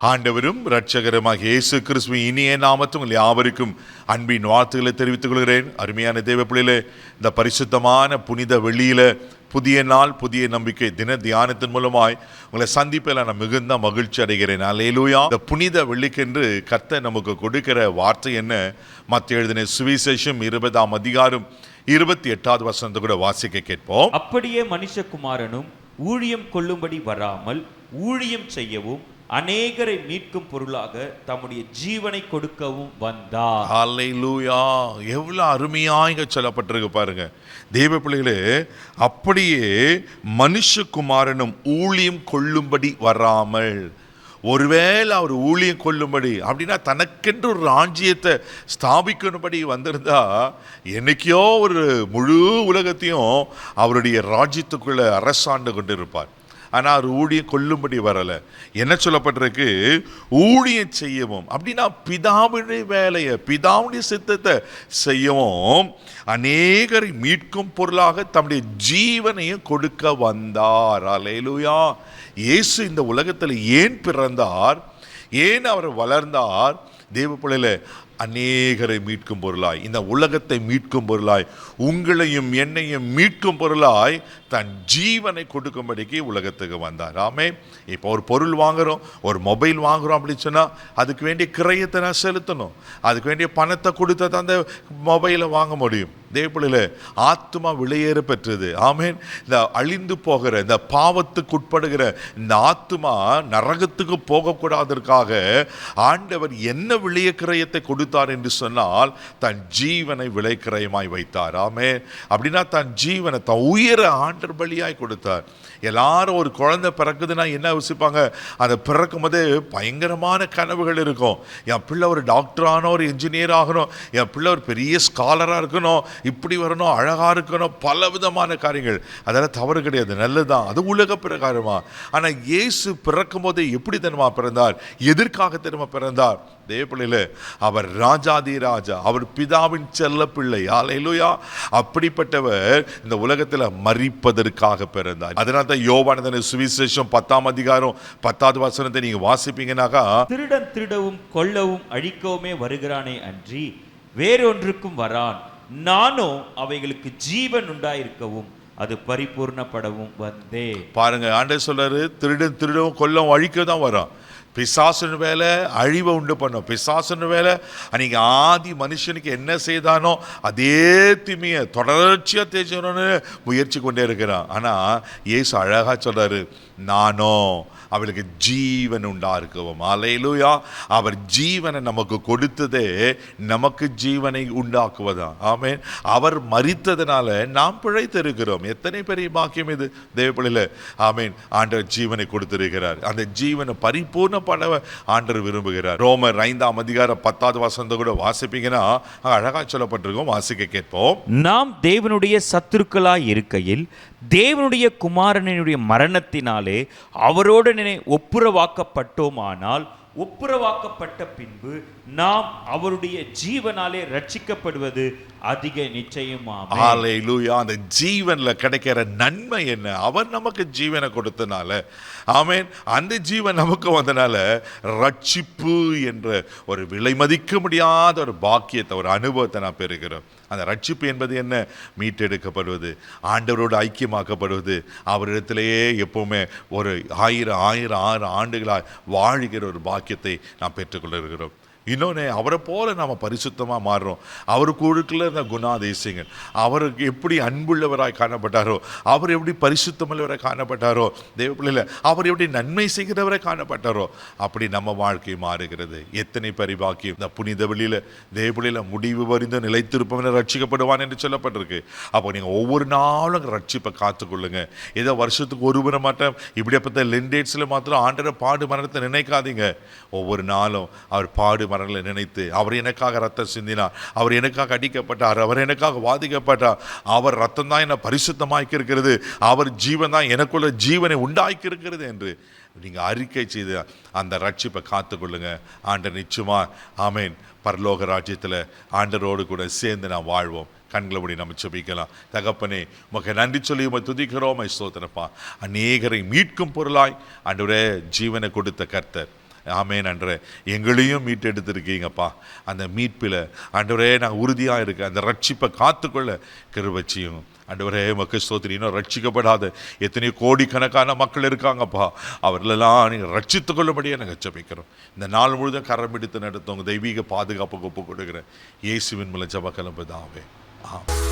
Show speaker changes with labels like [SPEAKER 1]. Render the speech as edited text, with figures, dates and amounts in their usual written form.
[SPEAKER 1] ஆண்டவரும் இரட்சகருமாக இயேசு கிறிஸ்துவின் இனிய நாமத்தில் உங்கள் யாவருக்கும் அன்பின் வாழ்த்துக்களை தெரிவித்துக் கொள்கிறேன். அருமையான தேவ பிள்ளைகளே, இந்த பரிசுத்தமான புனித வெள்ளியில புதிய நாள் புதிய நம்பிக்கை தின தியானத்தின் மூலமாய் உங்களை சந்திப்பில் நான் மிகுந்த மகிழ்ச்சி அடைகிறேன். அல்லேலூயா. இந்த புனித வெள்ளிக்கென்று கர்த்தர் நமக்கு கொடுக்கிற வார்த்தை என்ன? மத்தேயு எழுதின சுவிசேஷம் 20ஆம் அதிகாரம் 28வது வசனத்தை கூட வாசிக்க கேட்போம்.
[SPEAKER 2] அப்படியே மனுஷகுமாரனும் ஊழியம் கொள்ளும்படி வராமல் ஊழியம் செய்யவும் அநேகரை மீட்கும் பொருளாக தம்முடைய ஜீவனை கொடுக்கவும் வந்தார்.
[SPEAKER 1] அல்லேலூயா. எவ்வளவு அருமையா இங்க சொல்லப்பட்டிருக்கு பாருங்க தேவ பிள்ளைகளே. அப்படியே மனுஷகுமாரனும் ஊழியம் கொள்ளும்படி வராமல், ஒருவேளை அவர் ஊழியம் கொள்ளும்படி அப்படின்னா தனக்கென்று ஒரு ராஜ்யத்தை ஸ்தாபிக்கணும்படி வந்திருந்தா என்னைக்கோ ஒரு முழு உலகத்தையும் அவருடைய ராஜ்யத்துக்குள்ள அரசாண்டு கொண்டிருப்பார். ஆனால் அவர் ஊழியம் கொள்ளும்படி வரலை. என்ன சொல்லப்பட்டிருக்கு? ஊழியம் செய்யவும் அப்படின்னா பிதாவுடைய வேலையை, பிதாவுடைய சித்தத்தை செய்யவும் அநேகரை மீட்கும் பொருளாக தம்முடைய ஜீவனையும் கொடுக்க வந்தார். அல்லேலூயா. இயேசு இந்த உலகத்தில் ஏன் பிறந்தார்? ஏன் அவர் வளர்ந்தார்? தேவ பிள்ளைகளே, அநேகரை மீட்கும் பொருளாய், இந்த உலகத்தை மீட்கும் பொருளாய், உங்களையும் என்னையும் மீட்கும் பொருளாய் தன் ஜீவனை கொடுக்கும்படிக்கு உலகத்துக்கு வந்தார். ஆமே. இப்போ ஒரு பொருள் வாங்குறோம், ஒரு மொபைல் வாங்குறோம் அப்படின்னு சொன்னால் அதுக்கு வேண்டிய கிரயத்தை நான் செலுத்தணும், அதுக்கு வேண்டிய பணத்தை கொடுத்த அந்த மொபைலை வாங்க முடியும். தேவப்பிள்ளையில ஆத்மா விலையேற பெற்றது. ஆமேன். இந்த அழிந்து போகிற, இந்த பாவத்துக்கு உட்படுகிற இந்த ஆத்மா நரகத்துக்கு போகக்கூடாதற்காக ஆண்டவர் என்ன விலைய கிரயத்தை கொடுத்தார் என்று சொன்னால் தன் ஜீவனை விலைக்கிரயமாய் வைத்தார். ஆமேன். அப்படின்னா தன் ஜீவனை, தன் உயிரை ஆண்டர் பலியாய் கொடுத்தார். எல்லாரும் ஒரு குழந்தை பிறக்குதுன்னா என்ன யோசிப்பாங்க? அதை பிறக்கும் போதே பயங்கரமான கனவுகள் இருக்கும். என் பிள்ளை ஒரு டாக்டர் ஆகணும், ஒரு இன்ஜினியர் ஆகணும், என் பிள்ளை ஒரு பெரிய ஸ்காலராக இருக்கணும், இப்படி வரணும், அழகாக இருக்கணும், பல விதமான காரியங்கள். அதெல்லாம் தவறு கிடையாது, நல்லதுதான், அது உலக பிரகாரமா. ஆனால் இயேசு பிறக்கும் போதே எப்படி தெரியுமா பிறந்தார்? எதற்காக தெரியுமா பிறந்தார்? தேவப்பிள்ளையில அவர் ராஜாதி ராஜா, அவர் பிதாவின் செல்ல பிள்ளை. அல்லேலூயா. அப்படிப்பட்டவர் இந்த உலகத்தில் மரிப்பதற்காக பிறந்தார். அதனால தான் யோவான் சுவிசேஷம் 10ஆம் அதிகாரம் 10வது வசனத்தை நீங்க வாசிப்பீங்கன்னாக்கா,
[SPEAKER 2] திருடன் திருடவும் கொல்லவும் அழிக்கவுமே வருகிறானே அன்றி வேறொன்றுக்கும் வரான், நானோ அவைகளுக்கு ஜீவன் உண்டாயிருக்கவும் அது பரிபூர்ணப்படவும் வந்தே.
[SPEAKER 1] பாருங்க, ஆண்டவர் சொல்றாரு, திருடன் திருடவும் கொல்லவும் அழிக்க தான் வரான். பிசாசுன்னு வேலை அழிவை உண்டு பண்ணும். பிசாசுன்னு வேலை அன்னைக்கு ஆதி மனுஷனுக்கு என்ன செய்தானோ அதே தீமையை தொடர்ச்சியாக தேய்ச்சணும்னு முயற்சி கொண்டே இருக்கிறான். ஆனால் இயேசு அழகா சொல்றாரு, நானோ அவளுக்கு ஜீவன் உண்டாக்குவோம். அல்லேலூயா. அவர் ஜீவனை நமக்கு கொடுத்ததே நமக்கு ஜீவனை உண்டாக்குவதா. ஆமென். அவர் மரித்ததுனால நாம் பிழைத்திருக்கிறோம். எத்தனை பெரிய பாக்கியம் இது தேவப்பிள்ளையில. ஆமென். ஆண்டவர் ஜீவனை கொடுத்திருக்கிறார். அந்த ஜீவனை பரிபூர்ணப்பட ஆண்டவர் விரும்புகிறார். ரோமர் 5ஆம் அதிகாரம் 10வது வசனத்தை கூட வாசிப்பீங்கன்னா அழகா சொல்லப்பட்டிருக்கும், வாசிக்க கேட்போம்.
[SPEAKER 2] நாம் தேவனுடைய சத்துருக்களாய் இருக்கையில் தேவனுடைய குமாரனுடைய மரணத்தினாலே அவரோடு ஒப்புரவாக்கப்பட்டோமானால் ஒப்புரவாக்கப்பட்ட பின்பு நாம் அவருடைய ஜீவனாலே ரட்சிக்கப்படுவது அதிக நிச்சயமாமே.
[SPEAKER 1] அல்லேலூயா. அந்த ஜீவன்ல கிடைக்கிற நன்மை என்ன? அவர் நமக்கு ஜீவனை கொடுத்தனால, ஆமென், அந்த ஜீவன் நமக்கு வந்தனால ரட்சிப்பு என்ற ஒரு விலை மதிக்க முடியாத ஒரு பாக்கியத்தை, ஒரு அனுபவத்தை நான் பெறுகிறோம். அந்த ரட்சிப்பு என்பது என்ன? மீட்டெடுக்கப்படுவது, ஆண்டவரோடு ஐக்கியமாக்கப்படுவது, அவரிடத்திலேயே எப்பவுமே ஒரு ஆயிரம் ஆண்டுகளாய் வாழுகிற ஒரு பாக்கியத்தை நாம் பெற்றுக்கொள்கிறோம். இன்னொன்று, அவரை போல நாம் பரிசுத்தமாக மாறுறோம். அவருக்கு இருக்கிற இந்த குணாதிசயங்கள், அவருக்கு எப்படி அன்புள்ளவராய் காணப்பட்டாரோ, அவர் எப்படி பரிசுத்தமுள்ளவராய் காணப்பட்டாரோ, தேவ பிள்ளையில அவர் எப்படி நன்மை செய்கிறவரை காணப்பட்டாரோ அப்படி நம்ம வாழ்க்கை மாறுகிறது. எத்தனை பரிபாக்கியம்! இந்த புனித வெளியில் தேவ பிள்ளையில முடிவு வரிந்து நிலைத்திருப்பவனை ரட்சிக்கப்படுவான் என்று சொல்லப்பட்டிருக்கு. அப்போ நீங்கள் ஒவ்வொரு நாளும் ரட்சிப்பை காத்துக்கொள்ளுங்க. ஏதோ வருஷத்துக்கு ஒரு முறை மாட்டம் இப்படிப்பட்ட லெண்டேட்ஸில் மாத்திரம் ஆண்டரை பாடு மரணத்தை நினைக்காதீங்க. ஒவ்வொரு நாளும் அவர் பாடு மரணங்களை நினைத்து, அவர் எனக்காக ரத்தம் சிந்தினார், அவர் எனக்காக அடிக்கப்பட்டார், அவர் எனக்காக வாதிக்கப்பட்டார், அவர் ரத்தம் தான் என்னை பரிசுத்தமாக்கி இருக்கிறது, அவர் ஜீவன் தான் எனக்குள்ள ஜீவனை உண்டாக்கி இருக்கிறது என்று நீங்கள் அறிக்கை செய்து அந்த ரட்சிப்பை காத்துக்கொள்ளுங்க. ஆண்டர் நிச்சயமா, ஆமேன், பரலோக ராஜ்யத்தில் ஆண்டரோடு கூட சேர்ந்து நாம் வாழ்வோம். கண்களை மூடி நம்ம ஜெபிக்கலாம். தகப்பனே, உமக்கு நன்றி சொல்லி உம்மை துதிக்கிறோம், ஸ்தோத்திரப்பா. அநேகரை மீட்கும் பொருளாய் ஆண்டவரே ஜீவனை கொடுத்த கர்த்தர், ஆமென் ஆண்டவரே. எங்களையும் மீட்டெடுத்திருக்கீங்கப்பா. அந்த மீட்பில் ஆண்டவரே நாங்கள் உறுதியாக இருக்க அந்த ரட்சிப்பை காத்துக்கொள்ள கிருபை செய்யும் ஆண்டவரே. உமக்கு ஸ்தோத்திரம். இன்னும் ரட்சிக்கப்படாத எத்தனையோ கோடிக்கணக்கான மக்கள் இருக்காங்கப்பா. அவர்களெல்லாம் நீங்கள் ரட்சித்துக் கொள்ளும்படியே நாங்கள் ஜெபிக்கிறோம். இந்த நாள் முழுதும் கரம் பிடித்து நடத்துவங்க தெய்வீக பாதுகாப்புக்கு ஒப்பு கொடுக்குறேன் இயேசுவின் மூலம் ஜெப கிளம்புதாவே. ஆமென்.